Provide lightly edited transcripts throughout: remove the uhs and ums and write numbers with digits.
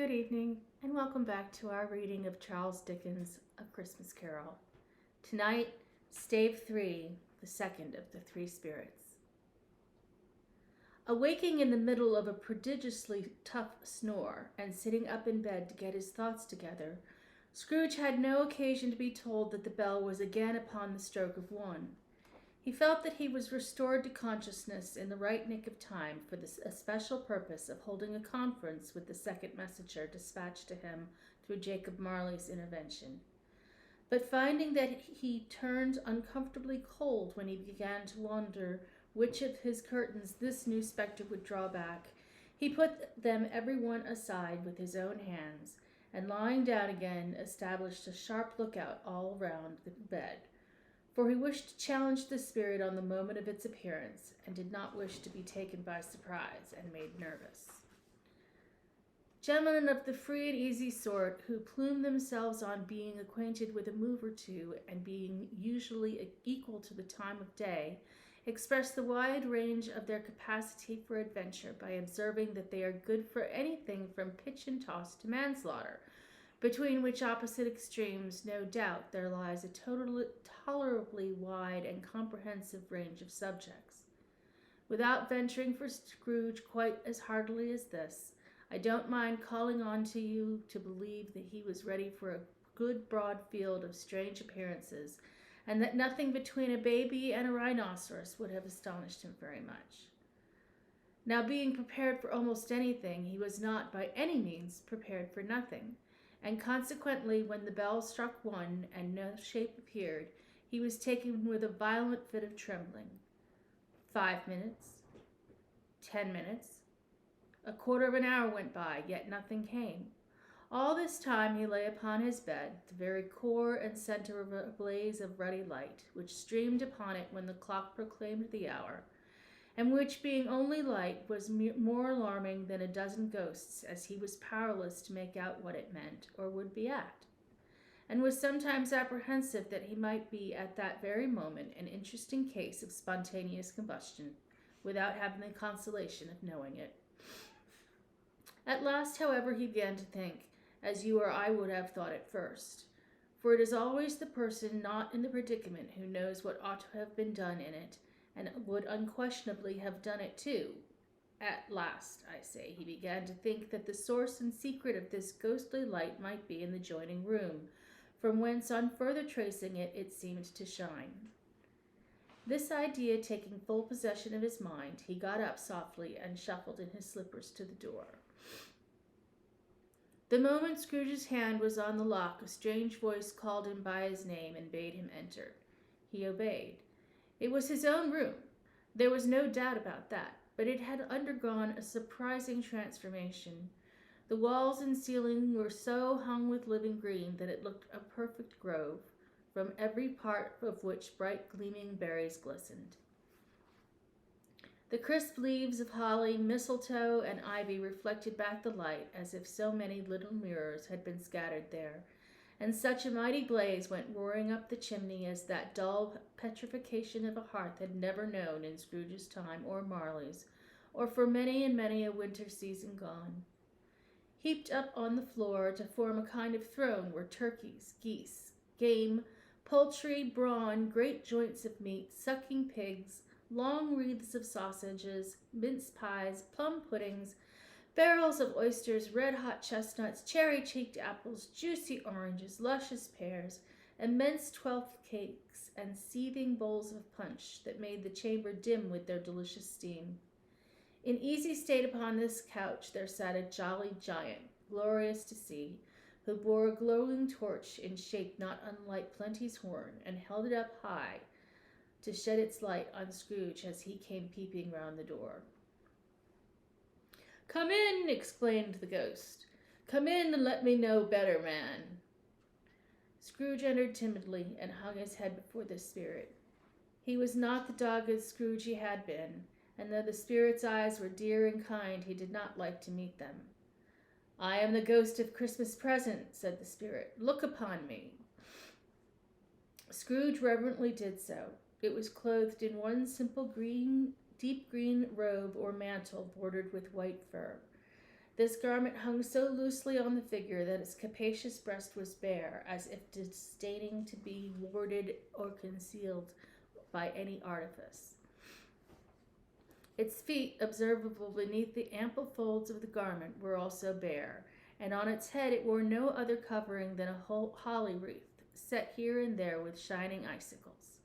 Good evening, and welcome back to our reading of Charles Dickens' A Christmas Carol. Tonight, Stave 3, the second of the Three Spirits. Awaking in the middle of a prodigiously tough snore and sitting up in bed to get his thoughts together, Scrooge had no occasion to be told that the bell was again upon the stroke of 1. He felt that he was restored to consciousness in the right nick of time for the especial purpose of holding a conference with the second messenger dispatched to him through Jacob Marley's intervention. But finding that he turned uncomfortably cold when he began to wonder which of his curtains this new spectre would draw back, he put them every one aside with his own hands, and lying down again, established a sharp lookout all round the bed. For he wished to challenge the spirit on the moment of its appearance, and did not wish to be taken by surprise and made nervous. Gentlemen of the free and easy sort, who plume themselves on being acquainted with a move or two, and being usually equal to the time of day, express the wide range of their capacity for adventure by observing that they are good for anything from pitch and toss to manslaughter, between which opposite extremes, no doubt, there lies a tolerably wide and comprehensive range of subjects. Without venturing for Scrooge quite as heartily as this, I don't mind calling on to you to believe that he was ready for a good broad field of strange appearances, and that nothing between a baby and a rhinoceros would have astonished him very much. Now, being prepared for almost anything, he was not by any means prepared for nothing, and consequently, when the bell struck 1 and no shape appeared, he was taken with a violent fit of trembling. 5 minutes, 10 minutes, a quarter of an hour went by, yet nothing came. All this time he lay upon his bed, the very core and center of a blaze of ruddy light, which streamed upon it when the clock proclaimed the hour, and which, being only light, was more alarming than a dozen ghosts, as he was powerless to make out what it meant or would be at, and was sometimes apprehensive that he might be at that very moment an interesting case of spontaneous combustion, without having the consolation of knowing it. At last, however, he began to think, as you or I would have thought at first, for it is always the person not in the predicament who knows what ought to have been done in it, and would unquestionably have done it too. At last, I say, he began to think that the source and secret of this ghostly light might be in the adjoining room, from whence on further tracing it, it seemed to shine. This idea taking full possession of his mind, he got up softly and shuffled in his slippers to the door. The moment Scrooge's hand was on the lock, a strange voice called him by his name and bade him enter. He obeyed. It was his own room. There was no doubt about that, but it had undergone a surprising transformation. The walls and ceiling were so hung with living green that it looked a perfect grove, from every part of which bright gleaming berries glistened. The crisp leaves of holly, mistletoe, and ivy reflected back the light as if so many little mirrors had been scattered there, and such a mighty blaze went roaring up the chimney as that dull petrification of a hearth had never known in Scrooge's time or Marley's, or for many and many a winter season gone. Heaped up on the floor to form a kind of throne were turkeys, geese, game, poultry, brawn, great joints of meat, sucking pigs, long wreaths of sausages, mince pies, plum puddings, barrels of oysters, red-hot chestnuts, cherry-cheeked apples, juicy oranges, luscious pears, immense 12th cakes, and seething bowls of punch that made the chamber dim with their delicious steam. In easy state upon this couch there sat a jolly giant, glorious to see, who bore a glowing torch in shape not unlike Plenty's horn, and held it up high to shed its light on Scrooge as he came peeping round the door. "Come in," exclaimed the ghost. "Come in and let me know better, man." Scrooge entered timidly and hung his head before the spirit. He was not the dogged Scrooge he had been, and though the spirit's eyes were dear and kind, he did not like to meet them. "I am the ghost of Christmas present," said the spirit. "Look upon me." Scrooge reverently did so. It was clothed in one simple deep green robe or mantle bordered with white fur. This garment hung so loosely on the figure that its capacious breast was bare, as if disdaining to be warded or concealed by any artifice. Its feet, observable beneath the ample folds of the garment, were also bare, and on its head it wore no other covering than a holly wreath, set here and there with shining icicles.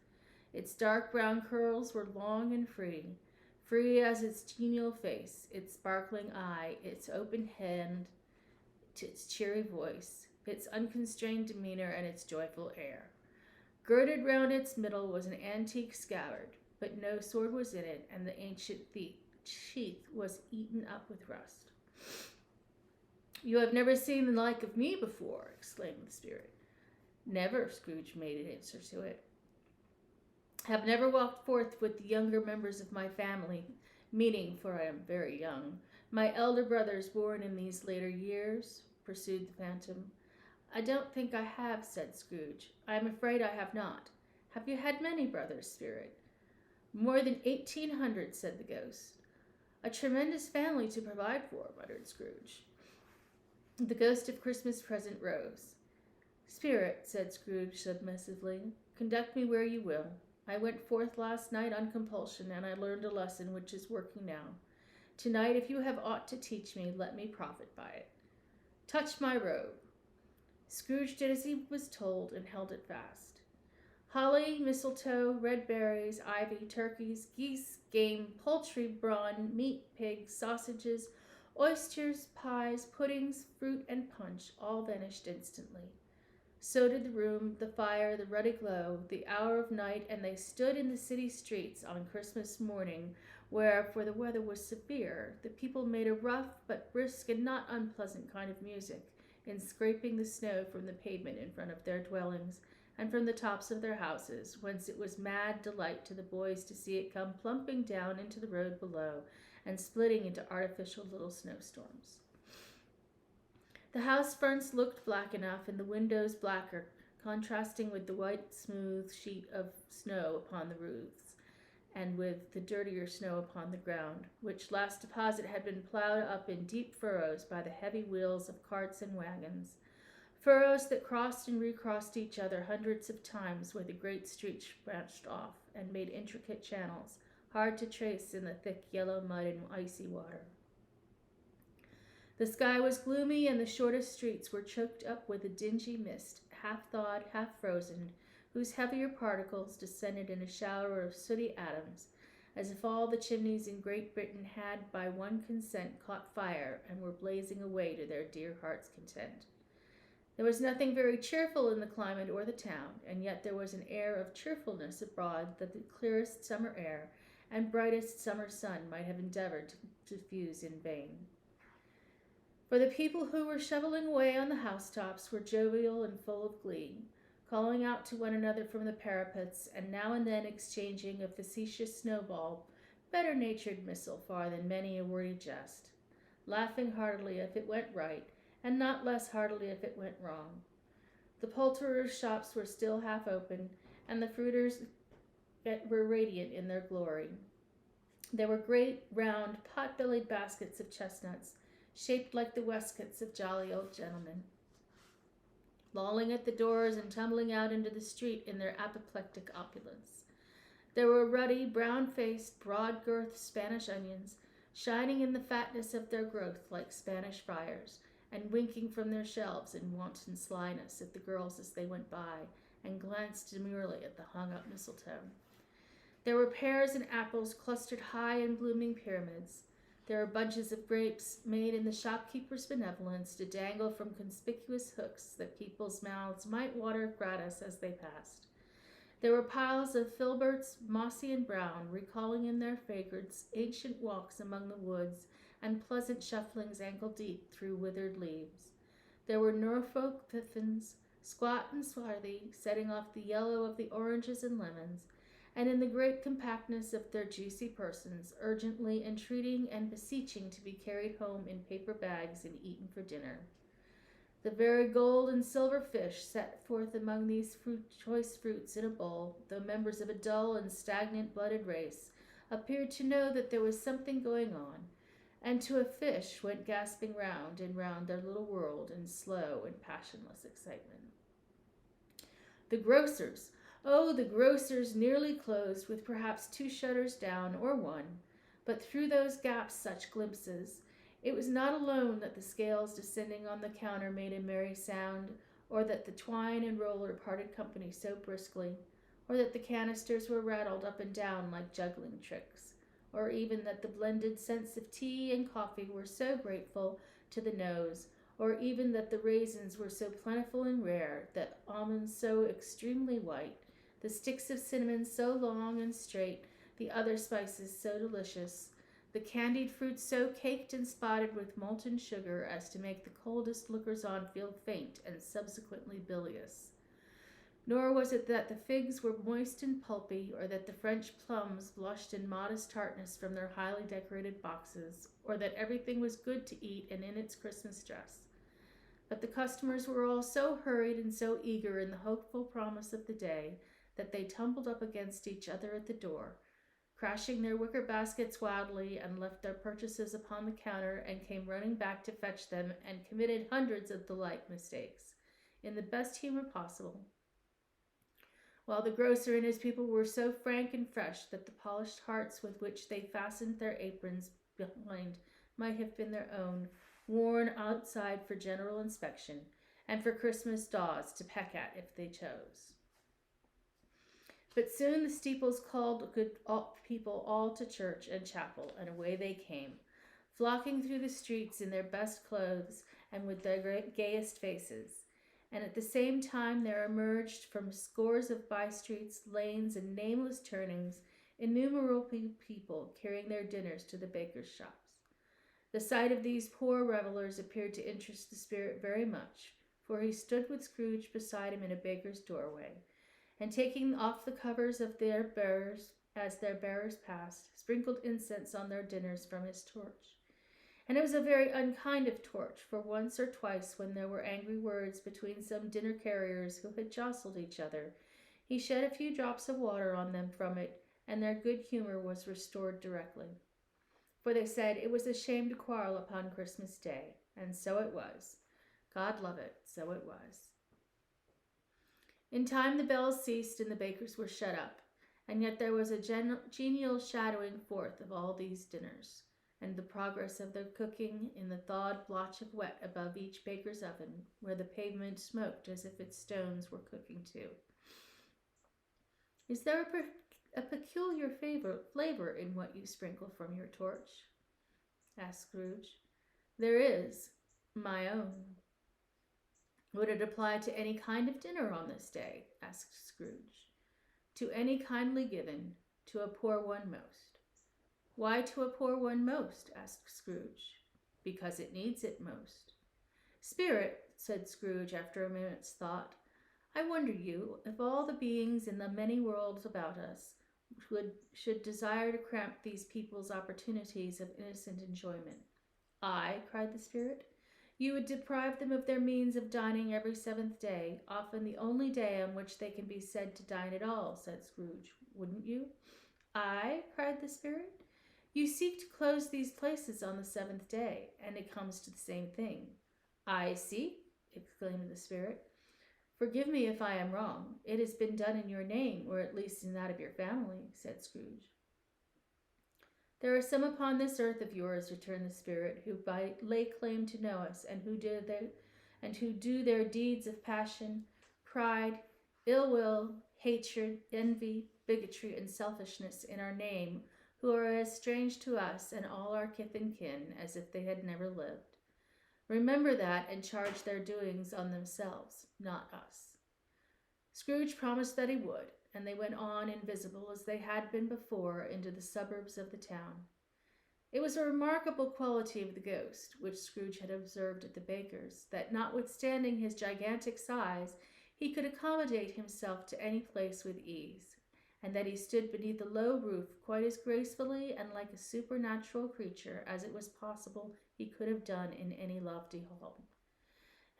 Its dark brown curls were long and free as its genial face, its sparkling eye, its open hand, its cheery voice, its unconstrained demeanor, and its joyful air. Girded round its middle was an antique scabbard, but no sword was in it, and the ancient sheath was eaten up with rust. "You have never seen the like of me before," exclaimed the spirit. "Never," Scrooge made answer to it. "Have never walked forth with the younger members of my family, meaning, for I am very young, my elder brothers born in these later years?" pursued the phantom. "I don't think I have," said Scrooge. "I am afraid I have not. Have you had many brothers, spirit?" "More than 1,800, said the ghost. "A tremendous family to provide for," muttered Scrooge. The ghost of Christmas present rose. "Spirit," said Scrooge submissively, "conduct me where you will. I went forth last night on compulsion, and I learned a lesson which is working now. Tonight, if you have aught to teach me, let me profit by it. Touch my robe." Scrooge did as he was told, and held it fast. Holly, mistletoe, red berries, ivy, turkeys, geese, game, poultry, brawn, meat, pigs, sausages, oysters, pies, puddings, fruit, and punch all vanished instantly. So did the room, the fire, the ruddy glow, the hour of night, and they stood in the city streets on Christmas morning, where, for the weather was severe, the people made a rough but brisk and not unpleasant kind of music in scraping the snow from the pavement in front of their dwellings and from the tops of their houses, whence it was mad delight to the boys to see it come plumping down into the road below and splitting into artificial little snowstorms. The house fronts looked black enough, and the windows blacker, contrasting with the white, smooth sheet of snow upon the roofs, and with the dirtier snow upon the ground, which last deposit had been plowed up in deep furrows by the heavy wheels of carts and wagons, furrows that crossed and recrossed each other hundreds of times where the great streets branched off and made intricate channels, hard to trace in the thick yellow mud and icy water. The sky was gloomy, and the shortest streets were choked up with a dingy mist, half thawed, half frozen, whose heavier particles descended in a shower of sooty atoms, as if all the chimneys in Great Britain had by one consent caught fire and were blazing away to their dear hearts' content. There was nothing very cheerful in the climate or the town, and yet there was an air of cheerfulness abroad that the clearest summer air and brightest summer sun might have endeavored to diffuse in vain. For the people who were shoveling away on the housetops were jovial and full of glee, calling out to one another from the parapets, and now and then exchanging a facetious snowball, better-natured missile far than many a wordy jest, laughing heartily if it went right, and not less heartily if it went wrong. The poulterers' shops were still half open, and the fruiters were radiant in their glory. There were great, round, pot-bellied baskets of chestnuts, shaped like the waistcoats of jolly old gentlemen, lolling at the doors and tumbling out into the street in their apoplectic opulence. There were ruddy, brown-faced, broad-girthed Spanish onions, shining in the fatness of their growth like Spanish friars, and winking from their shelves in wanton slyness at the girls as they went by, and glanced demurely at the hung-up mistletoe. There were pears and apples clustered high in blooming pyramids. There were bunches of grapes made in the shopkeeper's benevolence to dangle from conspicuous hooks that people's mouths might water gratis as they passed. There were piles of filberts, mossy and brown, recalling in their fragrance ancient walks among the woods and pleasant shufflings ankle-deep through withered leaves. There were Norfolk pippins, squat and swarthy, setting off the yellow of the oranges and lemons, and in the great compactness of their juicy persons, urgently entreating and beseeching to be carried home in paper bags and eaten for dinner. The very gold and silver fish set forth among these choice fruits in a bowl, though members of a dull and stagnant blooded race, appeared to know that there was something going on, and to a fish went gasping round and round their little world in slow and passionless excitement. The grocers! Oh, the grocers nearly closed with perhaps two shutters down or one, but through those gaps such glimpses. It was not alone that the scales descending on the counter made a merry sound, or that the twine and roller parted company so briskly, or that the canisters were rattled up and down like juggling tricks, or even that the blended scents of tea and coffee were so grateful to the nose, or even that the raisins were so plentiful and rare, that almonds so extremely white, the sticks of cinnamon so long and straight, the other spices so delicious, the candied fruit so caked and spotted with molten sugar as to make the coldest lookers-on feel faint and subsequently bilious. Nor was it that the figs were moist and pulpy, or that the French plums blushed in modest tartness from their highly decorated boxes, or that everything was good to eat and in its Christmas dress. But the customers were all so hurried and so eager in the hopeful promise of the day that they tumbled up against each other at the door, crashing their wicker baskets wildly, and left their purchases upon the counter and came running back to fetch them, and committed hundreds of the like mistakes, in the best humor possible, while the grocer and his people were so frank and fresh that the polished hearts with which they fastened their aprons behind might have been their own, worn outside for general inspection, and for Christmas daws to peck at if they chose. But soon the steeples called good people all to church and chapel, and away they came, flocking through the streets in their best clothes and with their gayest faces. And at the same time there emerged from scores of by-streets, lanes, and nameless turnings innumerable people carrying their dinners to the bakers' shops. The sight of these poor revelers appeared to interest the spirit very much, for he stood with Scrooge beside him in a baker's doorway, and taking off the covers of their bearers as their bearers passed, sprinkled incense on their dinners from his torch. And it was a very unkind of torch, for once or twice when there were angry words between some dinner carriers who had jostled each other, he shed a few drops of water on them from it, and their good humor was restored directly. For they said it was a shame to quarrel upon Christmas Day, and so it was. God love it, so it was. In time the bells ceased and the bakers were shut up, and yet there was a genial shadowing forth of all these dinners, and the progress of their cooking in the thawed blotch of wet above each baker's oven, where the pavement smoked as if its stones were cooking too. Is there a peculiar flavor in what you sprinkle from your torch? Asked Scrooge. There is, my own. Would it apply to any kind of dinner on this day? Asked Scrooge. To any kindly given, to a poor one most. Why to a poor one most? Asked Scrooge. Because it needs it most. Spirit, said Scrooge after a minute's thought, I wonder you, if all the beings in the many worlds about us should desire to cramp these people's opportunities of innocent enjoyment. Aye, cried the spirit, you would deprive them of their means of dining every seventh day, often the only day on which they can be said to dine at all, said Scrooge, wouldn't you? Aye, cried the spirit, you seek to close these places on the seventh day, and it comes to the same thing. I seek, exclaimed the spirit. Forgive me if I am wrong. It has been done in your name, or at least in that of your family, said Scrooge. There are some upon this earth of yours, returned the spirit, who lay claim to know us, and who do their deeds of passion, pride, ill will, hatred, envy, bigotry, and selfishness in our name, who are as strange to us and all our kith and kin as if they had never lived. Remember that, and charge their doings on themselves, not us. Scrooge promised that he would, and they went on invisible as they had been before into the suburbs of the town. It was a remarkable quality of the ghost, which Scrooge had observed at the baker's, that notwithstanding his gigantic size, he could accommodate himself to any place with ease, and that he stood beneath a low roof quite as gracefully and like a supernatural creature as it was possible he could have done in any lofty hall.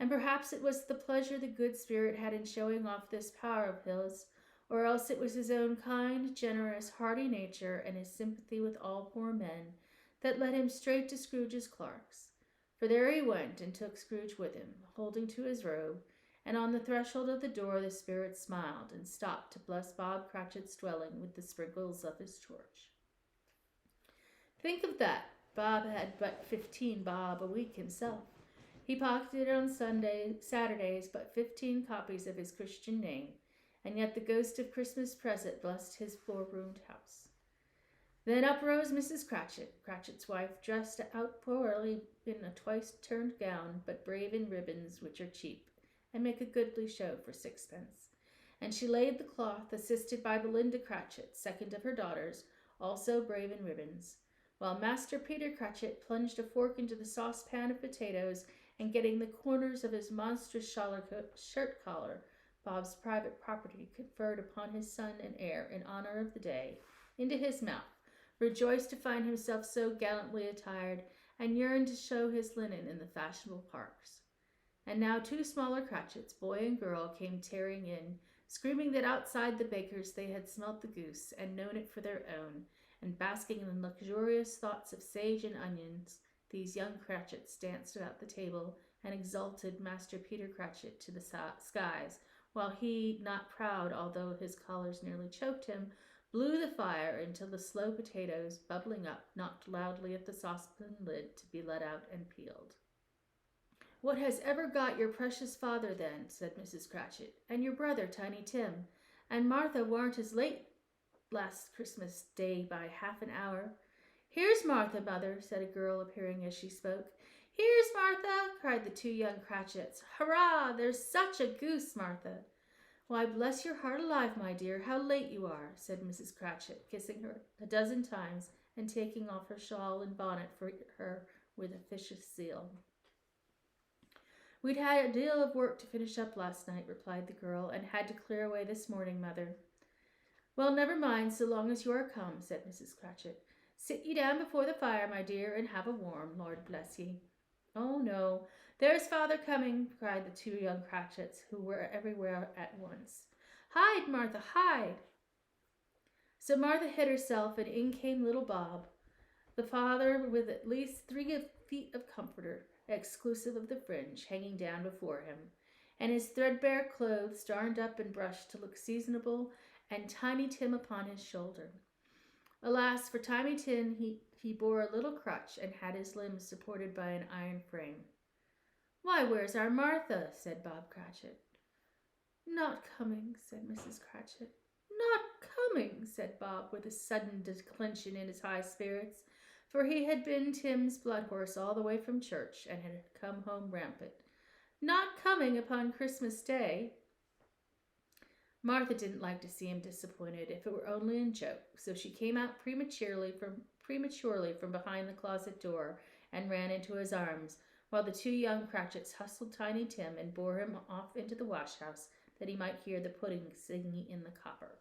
And perhaps it was the pleasure the good spirit had in showing off this power of his, or else it was his own kind, generous, hearty nature, and his sympathy with all poor men, that led him straight to Scrooge's clerk's. For there he went, and took Scrooge with him, holding to his robe, and on the threshold of the door the spirit smiled, and stopped to bless Bob Cratchit's dwelling with the sprinkles of his torch. Think of that! Bob had but 15 bob a week himself. He pocketed on Saturdays but 15 copies of his Christian name, and yet the ghost of Christmas present blessed his four-roomed house. Then up rose Mrs. Cratchit, Cratchit's wife, dressed out poorly in a twice-turned gown, but brave in ribbons, which are cheap, and make a goodly show for sixpence. And she laid the cloth, assisted by Belinda Cratchit, second of her daughters, also brave in ribbons, while Master Peter Cratchit plunged a fork into the saucepan of potatoes, and getting the corners of his monstrous shirt collar, Bob's private property conferred upon his son and heir in honor of the day, into his mouth, rejoiced to find himself so gallantly attired, and yearned to show his linen in the fashionable parks. And now 2 smaller Cratchits, boy and girl, came tearing in, screaming that outside the baker's they had smelt the goose, and known it for their own, and basking in luxurious thoughts of sage and onions, these young Cratchits danced about the table, and exalted Master Peter Cratchit to the skies, while he, not proud, although his collars nearly choked him, blew the fire until the slow potatoes, bubbling up, knocked loudly at the saucepan lid to be let out and peeled. "What has ever got your precious father, then?" said Mrs. Cratchit, "and your brother, Tiny Tim? And Martha warn't as late last Christmas Day by half an hour." "Here's Martha, mother," said a girl, appearing as she spoke. "Here's Martha!" cried the 2 young Cratchits. "Hurrah! There's such a goose, Martha!" "Why, bless your heart alive, my dear, how late you are," said Mrs. Cratchit, kissing her a dozen times, and taking off her shawl and bonnet for her with officious zeal. "We'd had a deal of work to finish up last night," replied the girl, "and had to clear away this morning, mother." "Well, never mind, so long as you are come," said Mrs. Cratchit. "Sit ye down before the fire, my dear, and have a warm, Lord bless ye." "Oh, no, there's father coming," cried the 2 young Cratchits, who were everywhere at once. "Hide, Martha, hide!" So Martha hid herself, and in came little Bob, the father, with at least 3 feet of comforter, exclusive of the fringe, hanging down before him, and his threadbare clothes darned up and brushed to look seasonable, and Tiny Tim upon his shoulder. Alas, for Tiny Tim, he bore a little crutch, and had his limbs supported by an iron frame. "Why, where's our Martha?" said Bob Cratchit. "Not coming," said Mrs. Cratchit. "Not coming," said Bob, with a sudden declension in his high spirits, for he had been Tim's blood horse all the way from church, and had come home rampant. "Not coming upon Christmas Day." Martha didn't like to see him disappointed, if it were only in joke, so she came out prematurely from behind the closet door, and ran into his arms, while the 2 young Cratchits hustled Tiny Tim and bore him off into the wash-house, that he might hear the pudding singing in the copper.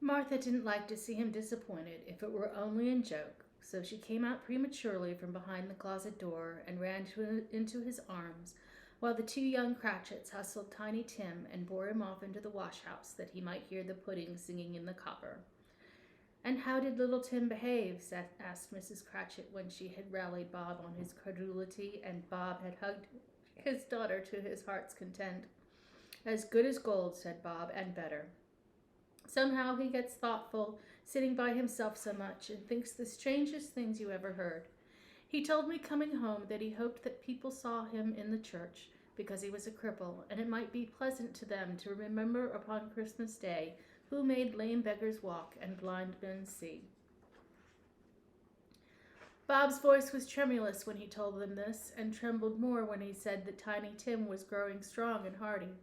Martha didn't like to see him disappointed, if it were only in joke, so she came out prematurely from behind the closet door, and ran into his arms, while the 2 young Cratchits hustled Tiny Tim and bore him off into the wash-house, that he might hear the pudding singing in the copper. "And how did little Tim behave?" asked Mrs. Cratchit, when she had rallied Bob on his credulity, and Bob had hugged his daughter to his heart's content. "As good as gold," said Bob, "and better. Somehow he gets thoughtful, sitting by himself so much, and thinks the strangest things you ever heard. He told me coming home that he hoped that people saw him in the church, because he was a cripple, and it might be pleasant to them to remember upon Christmas Day who made lame beggars walk and blind men see." Bob's voice was tremulous when he told them this, and trembled more when he said that Tiny Tim was growing strong and hearty.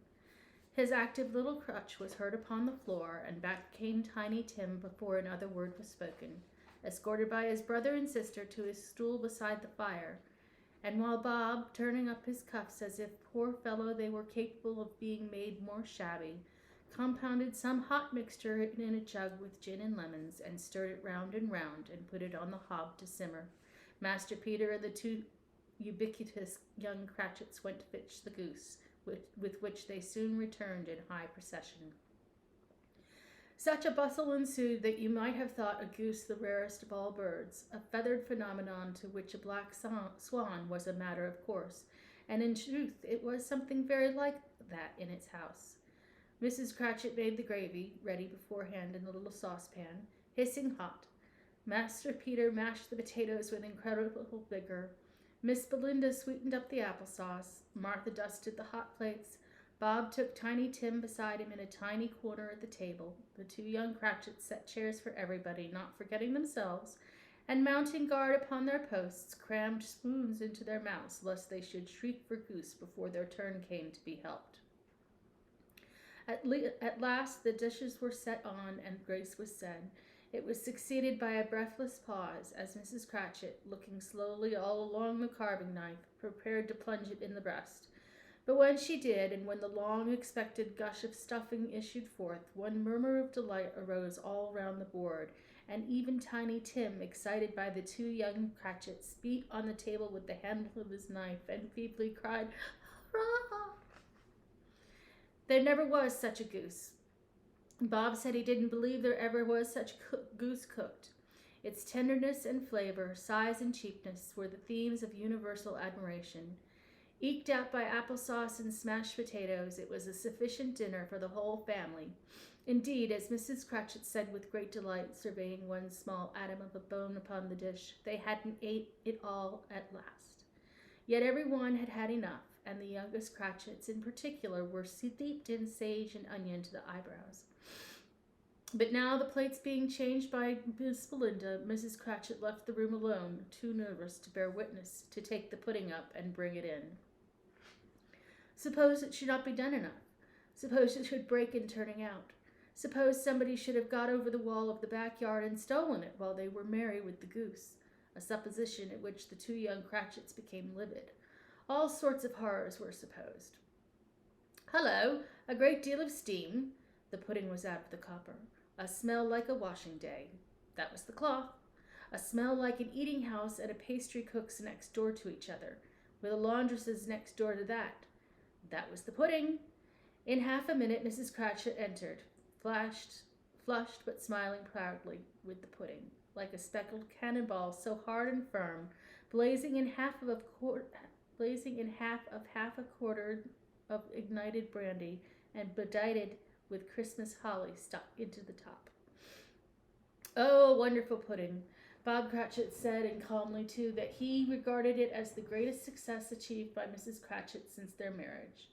His active little crutch was heard upon the floor, and back came Tiny Tim before another word was spoken, escorted by his brother and sister to his stool beside the fire, and while Bob, turning up his cuffs as if, poor fellow, they were capable of being made more shabby, compounded some hot mixture in a jug with gin and lemons, and stirred it round and round, and put it on the hob to simmer, Master Peter and the 2 ubiquitous young Cratchits went to fetch the goose, with which they soon returned in high procession. Such a bustle ensued that you might have thought a goose the rarest of all birds, a feathered phenomenon to which a black swan was a matter of course, and in truth it was something very like that in its house. Mrs. Cratchit made the gravy, ready beforehand in the little saucepan, hissing hot. Master Peter mashed the potatoes with incredible vigor. Miss Belinda sweetened up the applesauce. Martha dusted the hot plates. Bob took Tiny Tim beside him in a tiny corner at the table. The two young Cratchits set chairs for everybody, not forgetting themselves, and mounting guard upon their posts, crammed spoons into their mouths, lest they should shriek for goose before their turn came to be helped. At last the dishes were set on, and grace was said. It was succeeded by a breathless pause, as Mrs. Cratchit, looking slowly all along the carving knife, prepared to plunge it in the breast. But when she did, and when the long-expected gush of stuffing issued forth, one murmur of delight arose all round the board, and even Tiny Tim, excited by the two young Cratchits, beat on the table with the handle of his knife, and feebly cried, "Hurrah!" There never was such a goose. Bob said he didn't believe there ever was such goose cooked. Its tenderness and flavor, size and cheapness were the themes of universal admiration. Eked out by applesauce and smashed potatoes, it was a sufficient dinner for the whole family. Indeed, as Mrs. Cratchit said with great delight, surveying one small atom of a bone upon the dish, they hadn't ate it all at last. Yet every one had had enough, and the youngest Cratchits in particular were steeped in sage and onion to the eyebrows. But now, the plates being changed by Miss Belinda, Mrs. Cratchit left the room alone, too nervous to bear witness, to take the pudding up and bring it in. Suppose it should not be done enough? Suppose it should break in turning out? Suppose somebody should have got over the wall of the backyard and stolen it while they were merry with the goose? A supposition at which the two young Cratchits became livid. All sorts of horrors were supposed. Hullo! A great deal of steam. The pudding was out of the copper. A smell like a washing day. That was the cloth. A smell like an eating house and a pastry cook's next door to each other, with a laundress's next door to that. That was the pudding. In half a minute Mrs. Cratchit entered, flushed but smiling proudly with the pudding, like a speckled cannonball so hard and firm, blazing in half of half a quarter of ignited brandy, and bedighted with Christmas holly stuck into the top. Oh, wonderful pudding! Bob Cratchit said, and calmly too, that he regarded it as the greatest success achieved by Mrs. Cratchit since their marriage.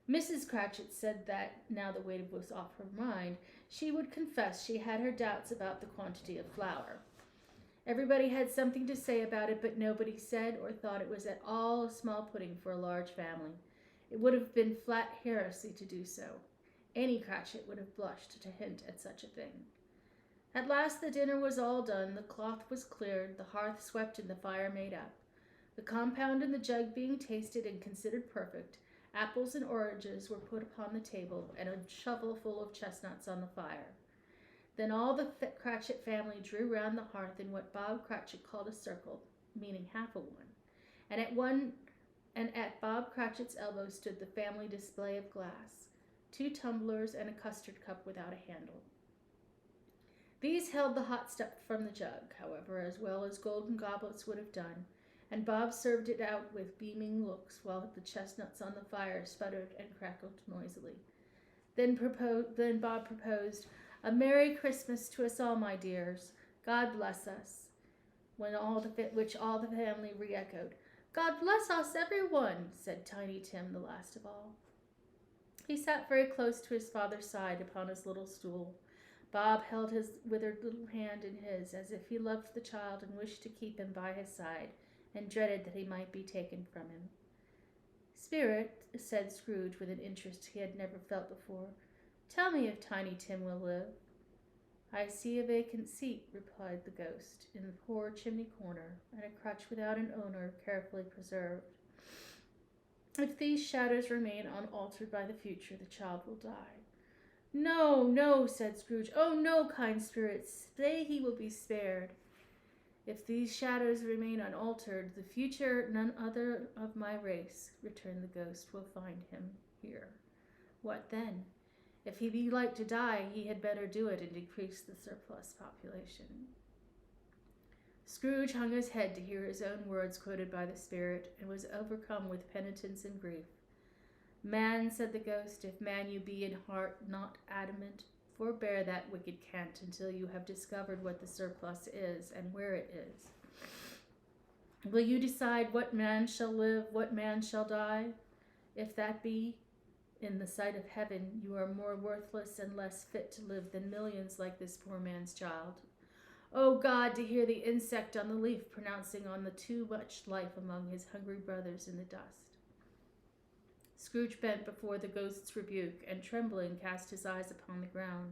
Mrs. Cratchit said that, now the weight was off her mind, she would confess she had her doubts about the quantity of flour. Everybody had something to say about it, but nobody said or thought it was at all a small pudding for a large family. It would have been flat heresy to do so. Any Cratchit would have blushed to hint at such a thing. At last the dinner was all done, the cloth was cleared, the hearth swept, and the fire made up. The compound in the jug being tasted and considered perfect, apples and oranges were put upon the table, and a shovelful of chestnuts on the fire. Then all the Cratchit family drew round the hearth in what Bob Cratchit called a circle, meaning half a one, and at Bob Cratchit's elbow stood the family display of glass, 2 tumblers and a custard cup without a handle. These held the hot stuff from the jug, however, as well as golden goblets would have done, and Bob served it out with beaming looks, while the chestnuts on the fire sputtered and crackled noisily. Then Bob proposed, "A Merry Christmas to us all, my dears. God bless us," which all the family re-echoed. "God bless us, everyone," said Tiny Tim, the last of all. He sat very close to his father's side upon his little stool. Bob held his withered little hand in his, as if he loved the child and wished to keep him by his side, and dreaded that he might be taken from him. "Spirit," said Scrooge with an interest he had never felt before, "tell me if Tiny Tim will live." "I see a vacant seat," replied the ghost, "in the poor chimney corner, and a crutch without an owner carefully preserved. If these shadows remain unaltered by the future, the child will die." "No, no," said Scrooge. "Oh, no, kind spirits, say he will be spared." "If these shadows remain unaltered, the future none other of my race," returned the ghost, "will find him here." "What then?" If he be like to die, he had better do it and decrease the surplus population. Scrooge hung his head to hear his own words quoted by the spirit, and was overcome with penitence and grief. Man, said the ghost, if man you be in heart not adamant, forbear that wicked cant until you have discovered what the surplus is and where it is. Will you decide what man shall live, what man shall die? If that be, in the sight of heaven, you are more worthless and less fit to live than millions like this poor man's child. O God, to hear the insect on the leaf pronouncing on the too much life among his hungry brothers in the dust. Scrooge bent before the ghost's rebuke, and trembling cast his eyes upon the ground.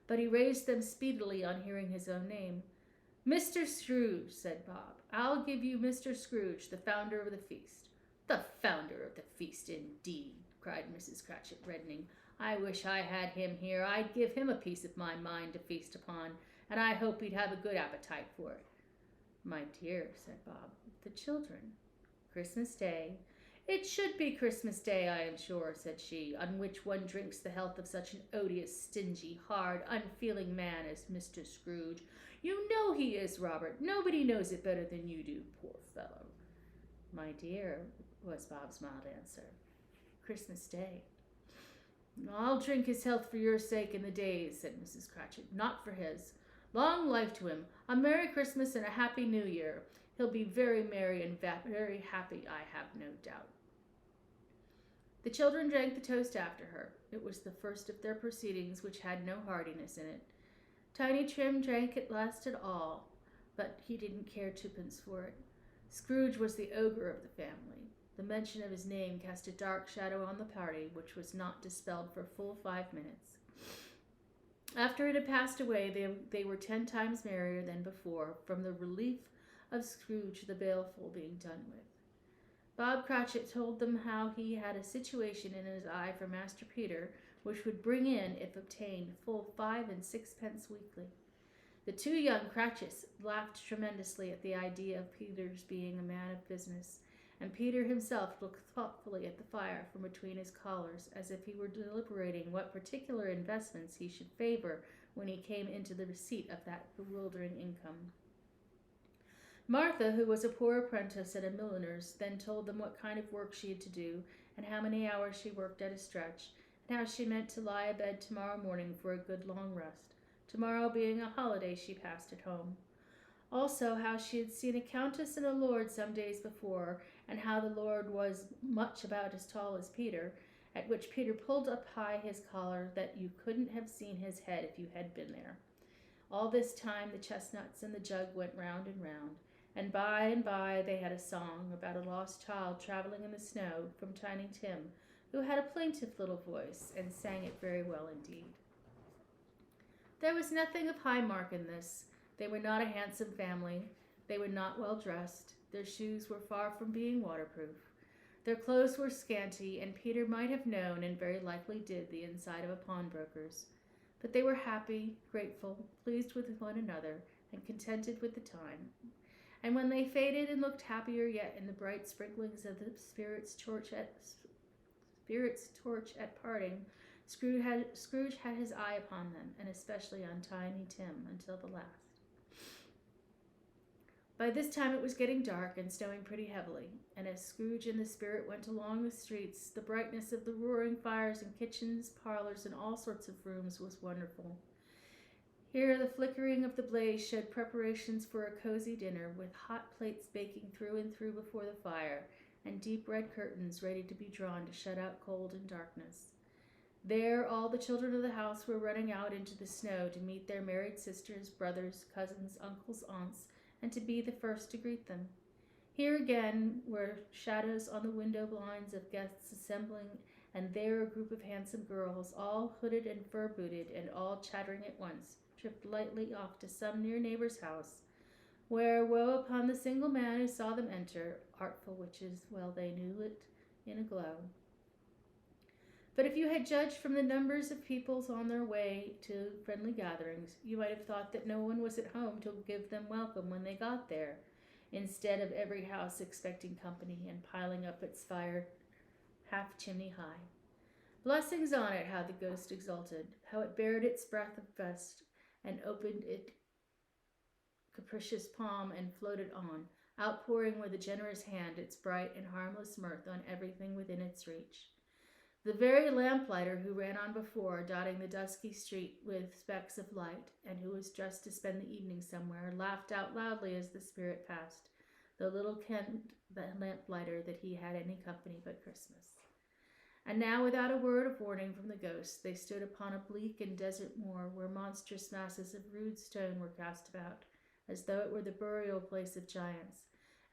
But he raised them speedily on hearing his own name. Mr. Scrooge, said Bob. I'll give you Mr. Scrooge, the founder of the feast. The founder of the feast, indeed, cried Mrs. Cratchit, reddening. I wish I had him here. I'd give him a piece of my mind to feast upon, and I hope he'd have a good appetite for it. My dear, said Bob, the children. Christmas Day. It should be Christmas Day, I am sure, said she, on which one drinks the health of such an odious, stingy, hard, unfeeling man as Mr. Scrooge. You know he is, Robert. Nobody knows it better than you do, poor fellow. My dear, was Bob's mild answer. Christmas Day. I'll drink his health for your sake in the days, said Mrs. Cratchit, not for his. Long life to him, a Merry Christmas and a Happy New Year. He'll be very merry and very happy, I have no doubt. The children drank the toast after her. It was the first of their proceedings which had no heartiness in it. Tiny Tim drank at last at all, but he didn't care twopence for it. Scrooge was the ogre of the family. The mention of his name cast a dark shadow on the party, which was not dispelled for full 5 minutes. After it had passed away, they were 10 times merrier than before, from the relief of Scrooge the baleful being done with. Bob Cratchit told them how he had a situation in his eye for Master Peter, which would bring in, if obtained, full 5 and 6 pence weekly. The 2 young Cratchits laughed tremendously at the idea of Peter's being a man of business, and Peter himself looked thoughtfully at the fire from between his collars, as if he were deliberating what particular investments he should favor when he came into the receipt of that bewildering income. Martha, who was a poor apprentice at a milliner's, then told them what kind of work she had to do, and how many hours she worked at a stretch, and how she meant to lie abed tomorrow morning for a good long rest, tomorrow being a holiday she passed at home. Also how she had seen a countess and a lord some days before, and how the lord was much about as tall as Peter, at which Peter pulled up high his collar that you couldn't have seen his head if you had been there. All this time the chestnuts and the jug went round and by they had a song about a lost child traveling in the snow from Tiny Tim, who had a plaintive little voice and sang it very well indeed. There was nothing of high mark in this. They were not a handsome family. They were not well dressed. Their shoes were far from being waterproof. Their clothes were scanty, and Peter might have known, and very likely did, the inside of a pawnbroker's. But they were happy, grateful, pleased with one another, and contented with the time. And when they faded and looked happier yet in the bright sprinklings of the Spirit's torch at parting, Scrooge had his eye upon them, and especially on Tiny Tim, until the last. By this time it was getting dark and snowing pretty heavily, and as Scrooge and the Spirit went along the streets, the brightness of the roaring fires in kitchens, parlors, and all sorts of rooms was wonderful. Here the flickering of the blaze showed preparations for a cozy dinner, with hot plates baking through and through before the fire, and deep red curtains ready to be drawn to shut out cold and darkness. There all the children of the house were running out into the snow to meet their married sisters, brothers, cousins, uncles, aunts, and to be the first to greet them. Here again were shadows on the window blinds of guests assembling, and there a group of handsome girls, all hooded and fur-booted, and all chattering at once, tripped lightly off to some near neighbor's house, where woe upon the single man who saw them enter, artful witches, well they knew it, in a glow. But if you had judged from the numbers of people on their way to friendly gatherings, you might have thought that no one was at home to give them welcome when they got there, instead of every house expecting company and piling up its fire half chimney high. Blessings on it, how the ghost exulted, how it bared its breath of best, and opened its capricious palm and floated on, outpouring with a generous hand its bright and harmless mirth on everything within its reach. The very lamplighter who ran on before, dotting the dusky street with specks of light, and who was dressed to spend the evening somewhere, laughed out loudly as the spirit passed, though little kenned the lamplighter that he had any company but Christmas. And now, without a word of warning from the ghost, they stood upon a bleak and desert moor where monstrous masses of rude stone were cast about, as though it were the burial place of giants,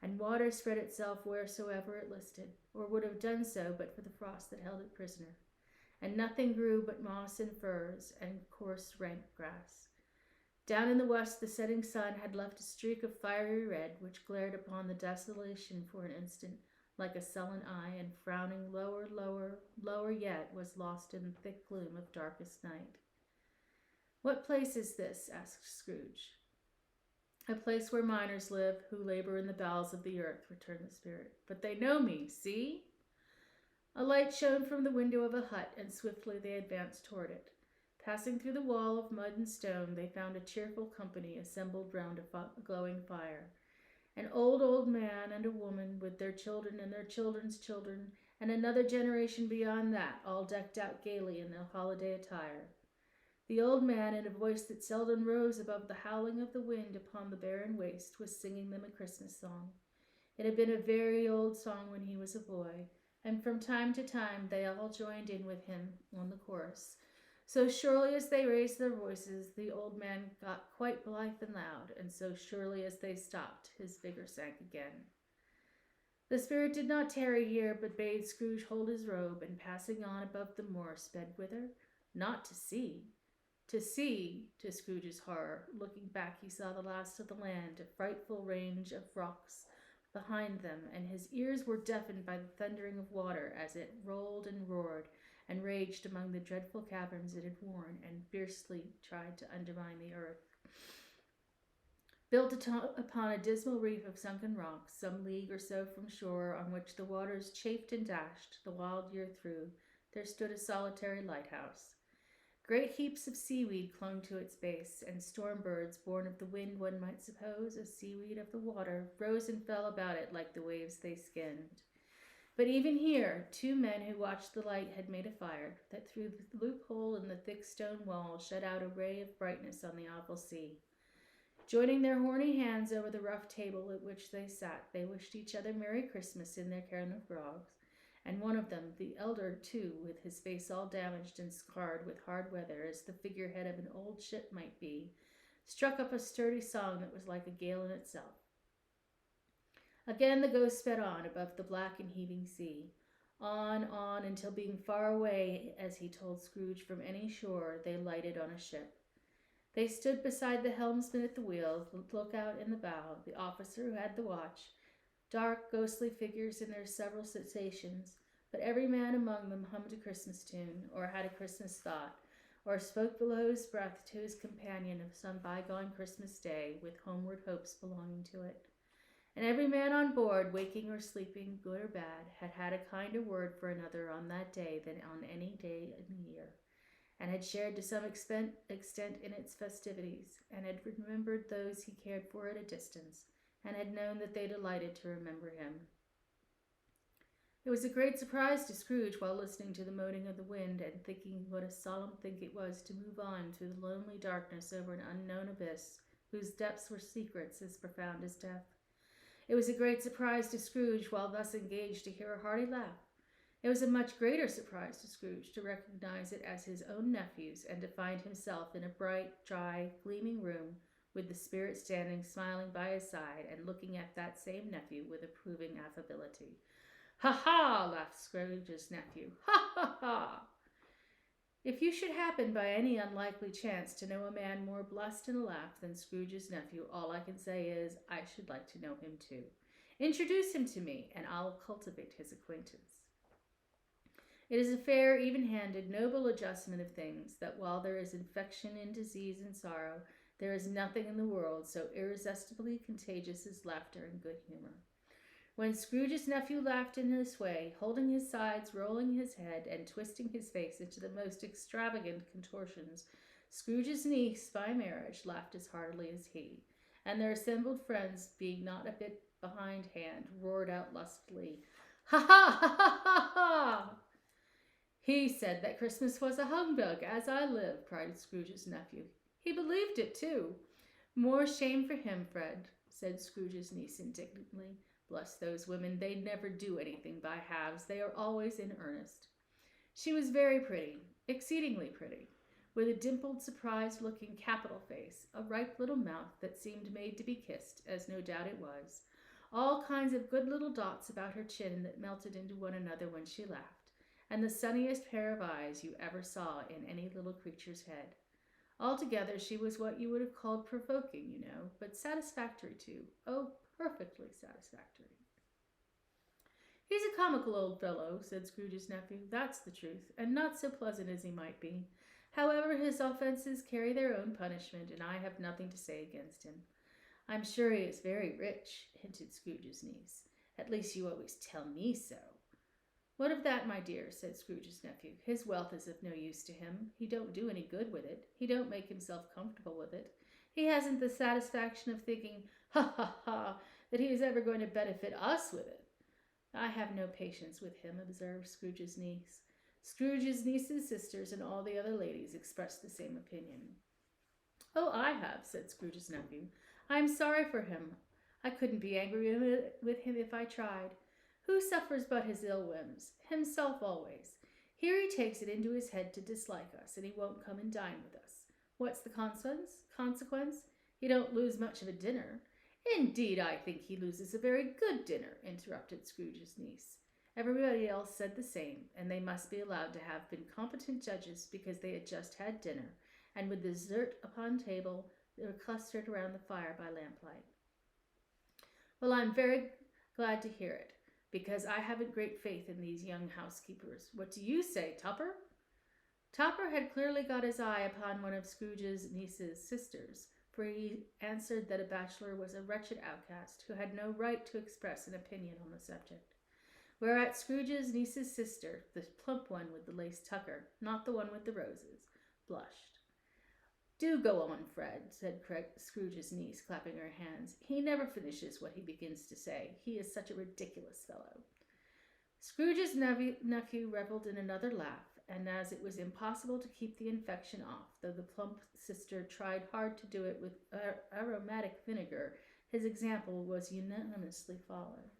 and water spread itself wheresoever it listed, or would have done so but for the frost that held it prisoner. And nothing grew but moss and furze and coarse rank grass. Down in the west the setting sun had left a streak of fiery red, which glared upon the desolation for an instant, like a sullen eye, and frowning lower, lower, lower yet, was lost in the thick gloom of darkest night. "What place is this?" asked Scrooge. "A place where miners live, who labor in the bowels of the earth," returned the spirit. "But they know me, see?" A light shone from the window of a hut, and swiftly they advanced toward it. Passing through the wall of mud and stone, they found a cheerful company assembled round a glowing fire. An old man and a woman, with their children and their children's children, and another generation beyond that, all decked out gaily in their holiday attire. The old man, in a voice that seldom rose above the howling of the wind upon the barren waste, was singing them a Christmas song. It had been a very old song when he was a boy, and from time to time they all joined in with him on the chorus. So surely as they raised their voices, the old man got quite blithe and loud, and so surely as they stopped, his vigor sank again. The spirit did not tarry here, but bade Scrooge hold his robe, and passing on above the moor, sped whither? Not to sea. To see, to Scrooge's horror, looking back he saw the last of the land, a frightful range of rocks behind them, and his ears were deafened by the thundering of water as it rolled and roared and raged among the dreadful caverns it had worn and fiercely tried to undermine the earth. Built upon a dismal reef of sunken rocks, some league or so from shore, on which the waters chafed and dashed the wild year through, there stood a solitary lighthouse. Great heaps of seaweed clung to its base, and storm birds, born of the wind one might suppose, as seaweed of the water, rose and fell about it like the waves they skimmed. But even here, two men who watched the light had made a fire, that through the loophole in the thick stone wall shed out a ray of brightness on the awful sea. Joining their horny hands over the rough table at which they sat, they wished each other Merry Christmas in their can of grogs. And one of them, the elder too, with his face all damaged and scarred with hard weather, as the figurehead of an old ship might be, struck up a sturdy song that was like a gale in itself. Again the ghost sped on above the black and heaving sea, on, until being far away, as he told Scrooge, from any shore, they lighted on a ship. They stood beside the helmsman at the wheel, the lookout in the bow, the officer who had the watch, dark, ghostly figures in their several stations, but every man among them hummed a Christmas tune, or had a Christmas thought, or spoke below his breath to his companion of some bygone Christmas day, with homeward hopes belonging to it. And every man on board, waking or sleeping, good or bad, had had a kinder word for another on that day than on any day in the year, and had shared to some extent in its festivities, and had remembered those he cared for at a distance, and had known that they delighted to remember him. It was a great surprise to Scrooge, while listening to the moaning of the wind, and thinking what a solemn thing it was to move on through the lonely darkness over an unknown abyss, whose depths were secrets as profound as death. It was a great surprise to Scrooge, while thus engaged, to hear a hearty laugh. It was a much greater surprise to Scrooge to recognize it as his own nephew's, and to find himself in a bright, dry, gleaming room, with the spirit standing smiling by his side, and looking at that same nephew with approving affability. "Ha ha!" laughed Scrooge's nephew. "Ha ha ha! If you should happen by any unlikely chance to know a man more blessed in a laugh than Scrooge's nephew, all I can say is, I should like to know him too. Introduce him to me, and I'll cultivate his acquaintance." It is a fair, even-handed, noble adjustment of things, that while there is infection and disease and sorrow, there is nothing in the world so irresistibly contagious as laughter and good humor. When Scrooge's nephew laughed in this way, holding his sides, rolling his head, and twisting his face into the most extravagant contortions, Scrooge's niece, by marriage, laughed as heartily as he, and their assembled friends, being not a bit behindhand, roared out lustily, "Ha ha ha ha ha ha!" "He said that Christmas was a humbug, as I live," cried Scrooge's nephew. "He believed it, too." "More shame for him, Fred," said Scrooge's niece indignantly. "Bless those women, they never do anything by halves. They are always in earnest." She was very pretty, exceedingly pretty, with a dimpled, surprised-looking capital face, a ripe little mouth that seemed made to be kissed, as no doubt it was, all kinds of good little dots about her chin that melted into one another when she laughed, and the sunniest pair of eyes you ever saw in any little creature's head. Altogether, she was what you would have called provoking, you know, but satisfactory too. Oh, perfectly satisfactory. "He's a comical old fellow," said Scrooge's nephew. "That's the truth, and not so pleasant as he might be. However, his offenses carry their own punishment, and I have nothing to say against him." "I'm sure he is very rich," hinted Scrooge's niece. "At least you always tell me so." "What of that, my dear?" said Scrooge's nephew. "His wealth is of no use to him. He don't do any good with it. He don't make himself comfortable with it. He hasn't the satisfaction of thinking, ha ha ha, that he is ever going to benefit us with it." "I have no patience with him," observed Scrooge's niece. Scrooge's niece's sisters and all the other ladies expressed the same opinion. "Oh, I have," said Scrooge's nephew. "I am sorry for him. I couldn't be angry with him if I tried. Who suffers but his ill whims? Himself always. Here he takes it into his head to dislike us, and he won't come and dine with us. What's the consequence? He don't lose much of a dinner." "Indeed, I think he loses a very good dinner," interrupted Scrooge's niece. Everybody else said the same, and they must be allowed to have been competent judges because they had just had dinner, and with the dessert upon table, they were clustered around the fire by lamplight. "Well, I'm very glad to hear it, because I haven't great faith in these young housekeepers. What do you say, Tupper?" Topper had clearly got his eye upon one of Scrooge's niece's sisters, for he answered that a bachelor was a wretched outcast who had no right to express an opinion on the subject. Whereat Scrooge's niece's sister, the plump one with the lace tucker, not the one with the roses, blushed. "Do go on, Fred," said Scrooge's niece, clapping her hands. "He never finishes what he begins to say. He is such a ridiculous fellow." Scrooge's nephew revelled in another laugh, and as it was impossible to keep the infection off, though the plump sister tried hard to do it with aromatic vinegar, his example was unanimously followed.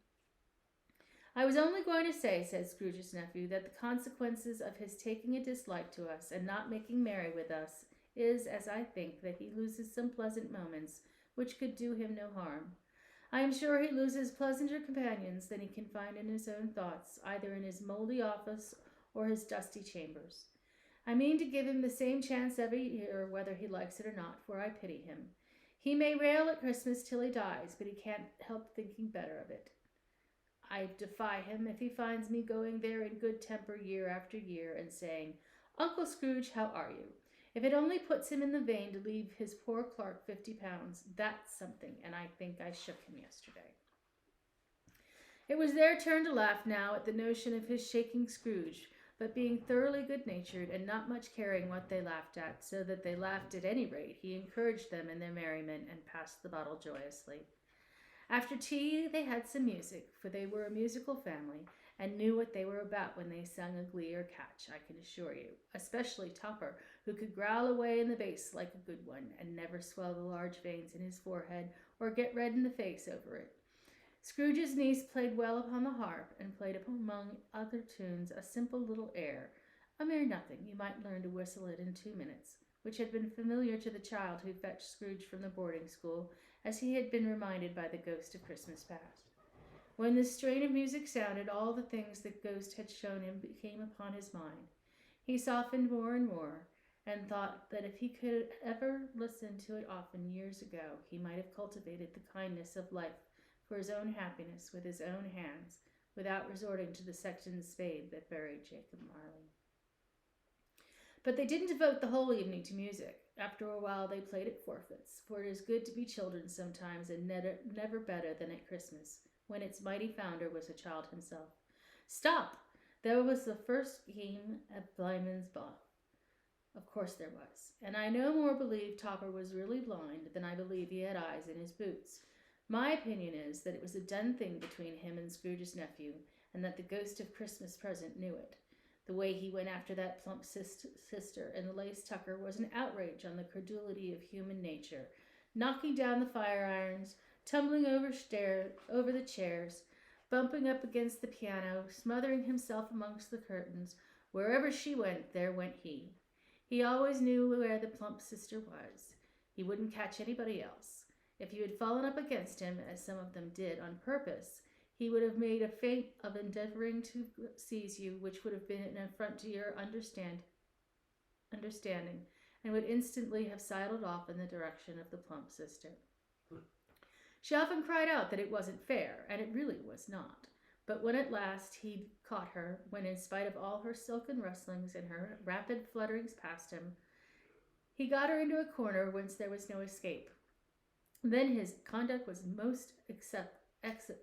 "I was only going to say," said Scrooge's nephew, "that the consequences of his taking a dislike to us and not making merry with us is, as I think, that he loses some pleasant moments which could do him no harm. I am sure he loses pleasanter companions than he can find in his own thoughts, either in his mouldy office or his dusty chambers. I mean to give him the same chance every year, whether he likes it or not, for I pity him. He may rail at Christmas till he dies, but he can't help thinking better of it. I defy him if he finds me going there in good temper year after year and saying, 'Uncle Scrooge, how are you?' If it only puts him in the vein to leave his poor clerk £50, that's something, and I think I shook him yesterday." It was their turn to laugh now at the notion of his shaking Scrooge, but being thoroughly good-natured and not much caring what they laughed at, so that they laughed at any rate, he encouraged them in their merriment and passed the bottle joyously. After tea they had some music, for they were a musical family, and knew what they were about when they sung a glee or catch, I can assure you, especially Topper, who could growl away in the bass like a good one, and never swell the large veins in his forehead, or get red in the face over it. Scrooge's niece played well upon the harp, and played among other tunes a simple little air, a mere nothing, you might learn to whistle it in 2 minutes, which had been familiar to the child who fetched Scrooge from the boarding school, as he had been reminded by the ghost of Christmas past. When this strain of music sounded, all the things the ghost had shown him came upon his mind. He softened more and more, and thought that if he could ever listen to it often years ago, he might have cultivated the kindness of life for his own happiness with his own hands, without resorting to the sexton's spade that buried Jacob Marley. But they didn't devote the whole evening to music. After a while they played at forfeits, for it is good to be children sometimes, and never better than at Christmas, when its mighty founder was a child himself. Stop! There was the first game at Blindman's Bluff. Of course there was. And I no more believe Topper was really blind than I believe he had eyes in his boots. My opinion is that it was a done thing between him and Scrooge's nephew, and that the ghost of Christmas present knew it. The way he went after that plump sister and the lace tucker was an outrage on the credulity of human nature, knocking down the fire irons, tumbling over the chairs, bumping up against the piano, smothering himself amongst the curtains. Wherever she went, there went he. He always knew where the plump sister was. He wouldn't catch anybody else. If you had fallen up against him, as some of them did on purpose, he would have made a feint of endeavoring to seize you, which would have been an affront to your understanding, and would instantly have sidled off in the direction of the plump sister. She often cried out that it wasn't fair, and it really was not. But when at last he caught her, when in spite of all her silken rustlings and her rapid flutterings past him, he got her into a corner whence there was no escape. Then his conduct was most execrable.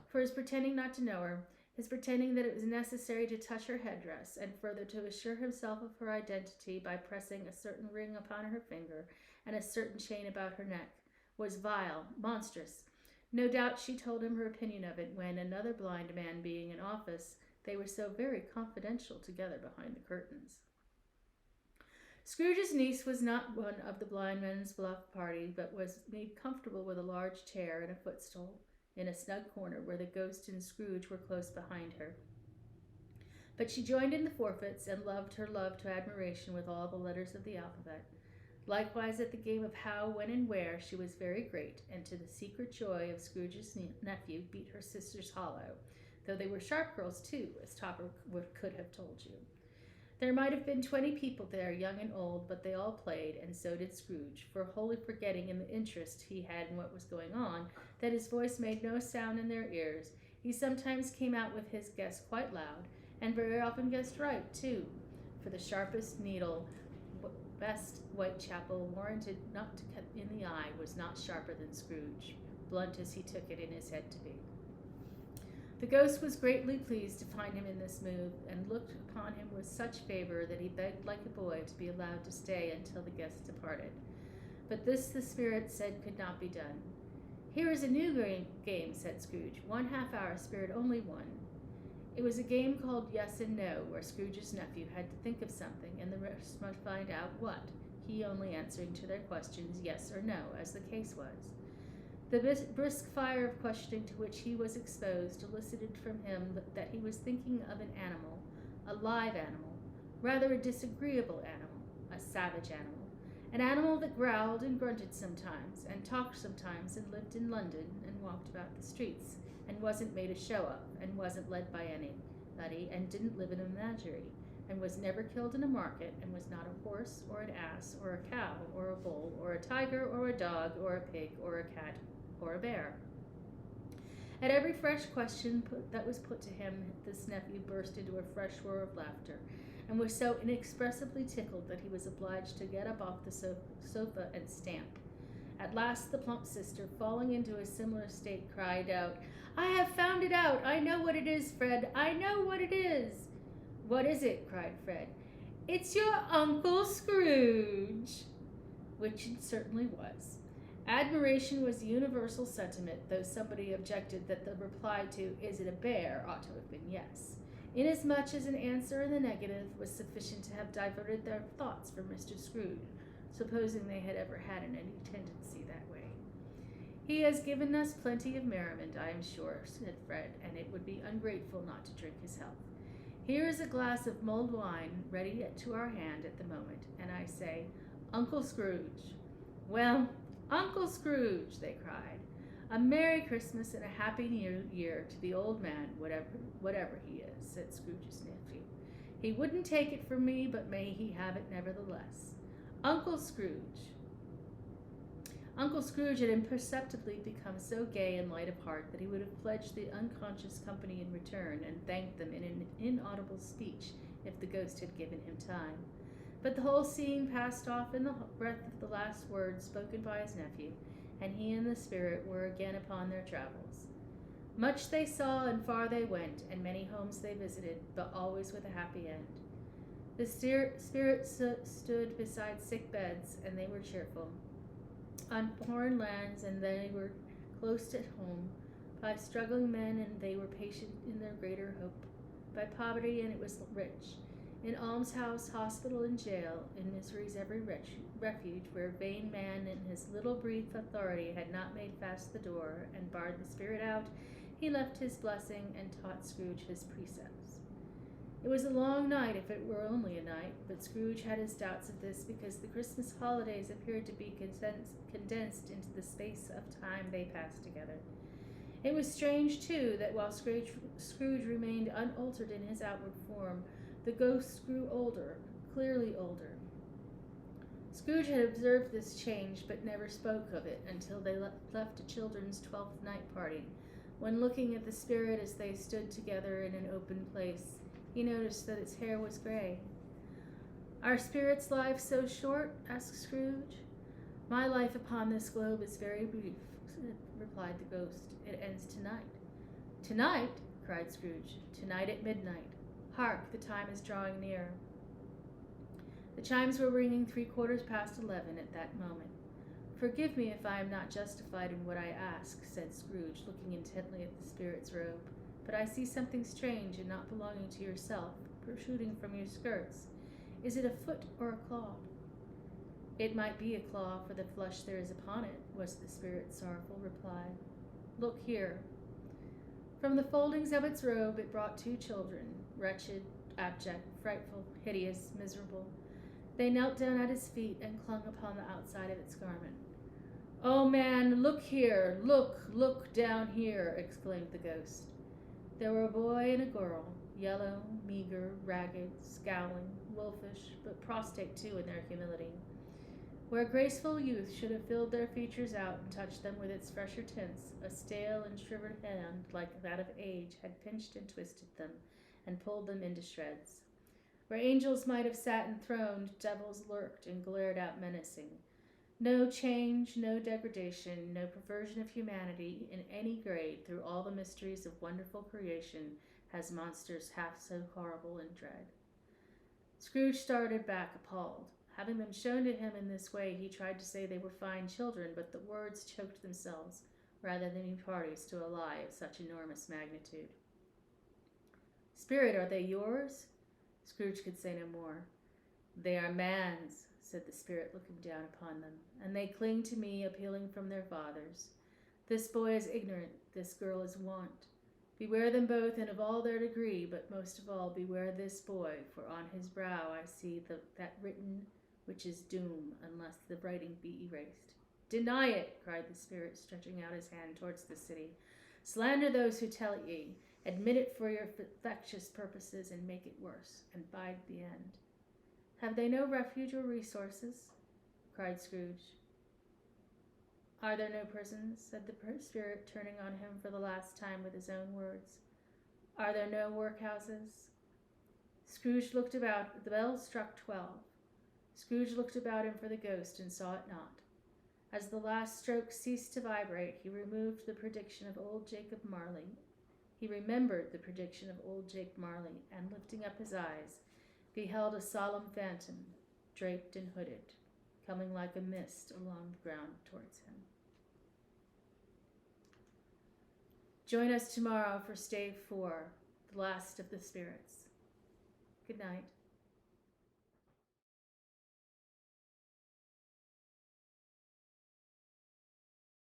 For his pretending not to know her, his pretending that it was necessary to touch her headdress, and further to assure himself of her identity by pressing a certain ring upon her finger and a certain chain about her neck, was vile, monstrous. No doubt she told him her opinion of it when, another blind man being in office, they were so very confidential together behind the curtains. Scrooge's niece was not one of the Blindman's Bluff party, but was made comfortable with a large chair and a footstool in a snug corner where the ghost and Scrooge were close behind her. But she joined in the forfeits and loved her love to admiration with all the letters of the alphabet. Likewise, at the game of how, when, and where, she was very great, and to the secret joy of Scrooge's nephew, beat her sisters hollow, though they were sharp girls too, as Topper could have told you. There might have been 20 people there, young and old, but they all played, and so did Scrooge, for wholly forgetting in the interest he had in what was going on, that his voice made no sound in their ears. He sometimes came out with his guess quite loud, and very often guessed right, too, for the sharpest needle best Whitechapel warranted not to cut in the eye was not sharper than Scrooge, blunt as he took it in his head to be. The ghost was greatly pleased to find him in this mood, and looked upon him with such favor that he begged like a boy to be allowed to stay until the guests departed. But this the spirit said could not be done. Here is a new game, said Scrooge. 1/2 hour, spirit, only one. It was a game called Yes and No, where Scrooge's nephew had to think of something, and the rest must find out what, he only answering to their questions yes or no, as the case was. The brisk fire of questioning to which he was exposed elicited from him that he was thinking of an animal, a live animal, rather a disagreeable animal, a savage animal, an animal that growled and grunted sometimes, and talked sometimes, and lived in London, and walked about the streets, and wasn't made a show of, and wasn't led by anybody, and didn't live in a menagerie, and was never killed in a market, and was not a horse, or an ass, or a cow, or a bull, or a tiger, or a dog, or a pig, or a cat, or a bear. At every fresh question that was put to him, this nephew burst into a fresh roar of laughter, and was so inexpressibly tickled that he was obliged to get up off the sofa and stamp. At last the plump sister, falling into a similar state, cried out, "I have found it out! I know what it is, Fred! I know what it is!" "What is it?" cried Fred. "It's your Uncle Scrooge!" Which it certainly was. Admiration was the universal sentiment, though somebody objected that the reply to "Is it a bear?" ought to have been yes, inasmuch as an answer in the negative was sufficient to have diverted their thoughts from Mr. Scrooge, supposing they had ever had any tendency that way. "He has given us plenty of merriment, I am sure," said Fred, "and it would be ungrateful not to drink his health. Here is a glass of mulled wine ready to our hand at the moment, and I say, Uncle Scrooge." "Well, Uncle Scrooge," they cried, "a Merry Christmas and a Happy New Year to the old man, whatever he is," said Scrooge's nephew. "He wouldn't take it from me, but may he have it nevertheless. Uncle Scrooge." Uncle Scrooge had imperceptibly become so gay and light of heart that he would have pledged the unconscious company in return, and thanked them in an inaudible speech if the ghost had given him time. But the whole scene passed off in the breath of the last words spoken by his nephew, and he and the spirit were again upon their travels. Much they saw and far they went, and many homes they visited, but always with a happy end. The spirit stood beside sick beds, and they were cheerful. On foreign lands, and they were close at home. By struggling men, and they were patient in their greater hope. By poverty, and it was rich. In almshouse, hospital, and jail, in misery's every refuge, where vain man in his little brief authority had not made fast the door, and barred the spirit out, he left his blessing, and taught Scrooge his precepts. It was a long night, if it were only a night, but Scrooge had his doubts of this, because the Christmas holidays appeared to be condensed into the space of time they passed together. It was strange, too, that while Scrooge remained unaltered in his outward form, the ghost grew older, clearly older. Scrooge had observed this change, but never spoke of it until they left a children's 12th night party, when, looking at the spirit as they stood together in an open place, he noticed that its hair was gray. "Are spirits' lives so short?" asked Scrooge. "My life upon this globe is very brief," replied the ghost. "It ends tonight." "Tonight?" cried Scrooge. "Tonight at midnight. Hark, the time is drawing near." The chimes were ringing 11:15 at that moment. "Forgive me if I am not justified in what I ask," said Scrooge, looking intently at the spirit's robe, "but I see something strange and not belonging to yourself, protruding from your skirts. Is it a foot or a claw?" "It might be a claw for the flesh there is upon it," was the spirit's sorrowful reply. "Look here." From the foldings of its robe it brought 2 children, wretched, abject, frightful, hideous, miserable. They knelt down at his feet and clung upon the outside of its garment. "Oh, man, look here! Look down here!" exclaimed the ghost. There were a boy and a girl, yellow, meager, ragged, scowling, wolfish, but prostrate too in their humility. Where graceful youth should have filled their features out and touched them with its fresher tints, a stale and shriveled hand like that of age had pinched and twisted them, and pulled them into shreds. Where angels might have sat enthroned, devils lurked and glared out menacing. No change, no degradation, no perversion of humanity in any grade through all the mysteries of wonderful creation has monsters half so horrible and dread. Scrooge started back appalled. Having them shown to him in this way, he tried to say they were fine children, but the words choked themselves, rather than be parties to a lie of such enormous magnitude. "Spirit, are they yours?" Scrooge could say no more. "They are man's," said the spirit, looking down upon them, "and they cling to me, appealing from their fathers. This boy is ignorant, this girl is want. Beware them both, and of all their degree, but most of all beware this boy, for on his brow I see that written which is doom, unless the writing be erased." "Deny it," cried the spirit, stretching out his hand towards the city. "Slander those who tell it ye. Admit it for your factious purposes, and make it worse, and bide the end." "Have they no refuge or resources?" cried Scrooge. "Are there no prisons?" said the spirit, turning on him for the last time with his own words. "Are there no workhouses?" Scrooge looked about. The bell struck 12. Scrooge looked about him for the ghost and saw it not. As the last stroke ceased to vibrate, he removed the prediction of old Jacob Marley. He remembered the prediction of old Jacob Marley, and lifting up his eyes, beheld a solemn phantom, draped and hooded, coming like a mist along the ground towards him. Join us tomorrow for Stave 4, the last of the spirits. Good night.